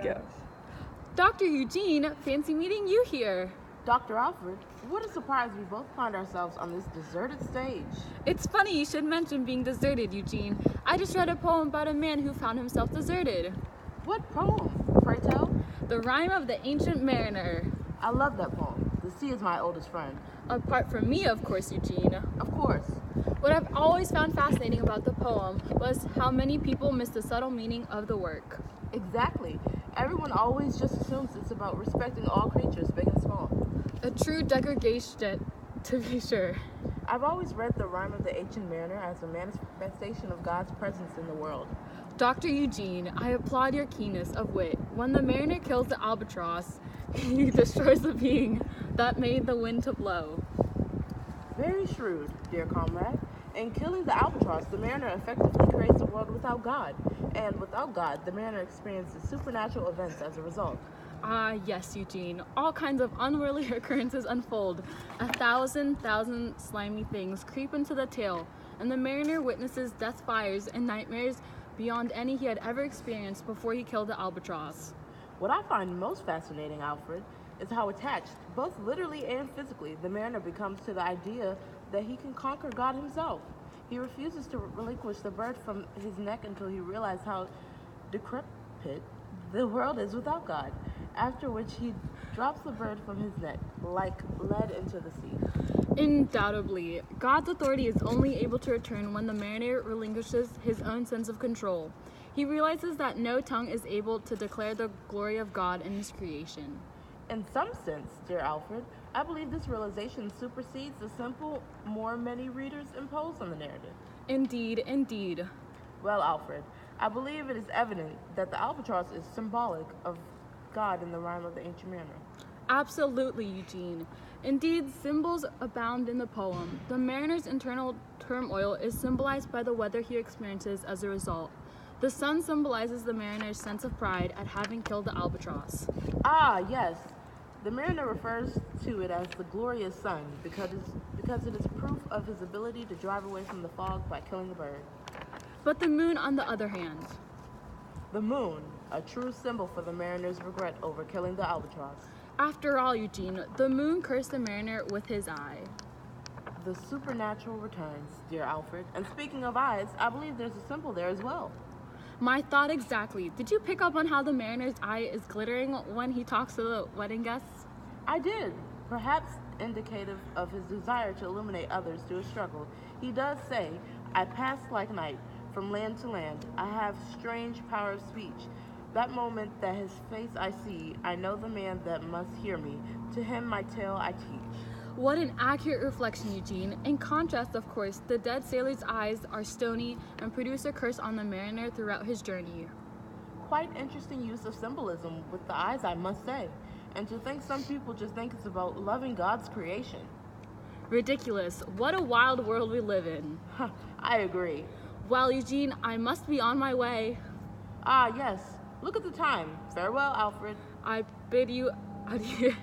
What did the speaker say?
Go. Dr. Eugene, fancy meeting you here. Dr. Alfred, what a surprise we both find ourselves on this deserted stage. It's funny you should mention being deserted, Eugene. I just read a poem about a man who found himself deserted. What poem? Pray tell? The Rime of the Ancient Mariner. I love that poem. The sea is my oldest friend. Apart from me, of course, Eugene. Of course. What I've always found fascinating about the poem was how many people miss the subtle meaning of the work. Exactly. Everyone always just assumes it's about respecting all creatures, big and small. A true degradation, to be sure. I've always read the Rime of the Ancient Mariner as a manifestation of God's presence in the world. Dr. Eugene, I applaud your keenness of wit. When the mariner kills the albatross, he destroys the being that made the wind to blow. Very shrewd, dear comrade. In killing the albatross, the mariner effectively creates a world without God. And without God, the mariner experiences supernatural events as a result. Ah, yes, Eugene. All kinds of unworldly occurrences unfold. 1,000 slimy things creep into the tale, and the mariner witnesses death fires and nightmares beyond any he had ever experienced before he killed the albatross. What I find most fascinating, Alfred, is how attached, both literally and physically, the mariner becomes to the idea that he can conquer God himself. He refuses to relinquish the bird from his neck until he realizes how decrepit the world is without God, after which he drops the bird from his neck, like lead into the sea. Undoubtedly, God's authority is only able to return when the mariner relinquishes his own sense of control. He realizes that no tongue is able to declare the glory of God in his creation. In some sense, dear Alfred, I believe this realization supersedes the simple more many readers impose on the narrative. Indeed, indeed. Well, Alfred, I believe it is evident that the albatross is symbolic of God in the Rime of the Ancient Mariner. Absolutely, Eugene. Indeed, symbols abound in the poem. The mariner's internal turmoil is symbolized by the weather he experiences as a result. The sun symbolizes the mariner's sense of pride at having killed the albatross. Ah, yes. The mariner refers to it as the glorious sun because it is proof of his ability to drive away from the fog by killing the bird. But the moon, on the other hand. The moon, a true symbol for the mariner's regret over killing the albatross. After all, Eugene, the moon cursed the mariner with his eye. The supernatural returns, dear Alfred. And speaking of eyes, I believe there's a symbol there as well. My thought exactly. Did you pick up on how the mariner's eye is glittering when he talks to the wedding guests? I did. Perhaps indicative of his desire to illuminate others through his struggle. He does say, I pass like night, from land to land. I have strange power of speech. That moment that his face I see, I know the man that must hear me. To him my tale I teach. What an accurate reflection, Eugene. In contrast, of course, the dead sailor's eyes are stony and produce a curse on the mariner throughout his journey. Quite interesting use of symbolism with the eyes, I must say. And to think some people just think it's about loving God's creation. Ridiculous. What a wild world we live in. I agree. Well, Eugene, I must be on my way. Ah, yes. Look at the time. Farewell, Alfred. I bid you adieu.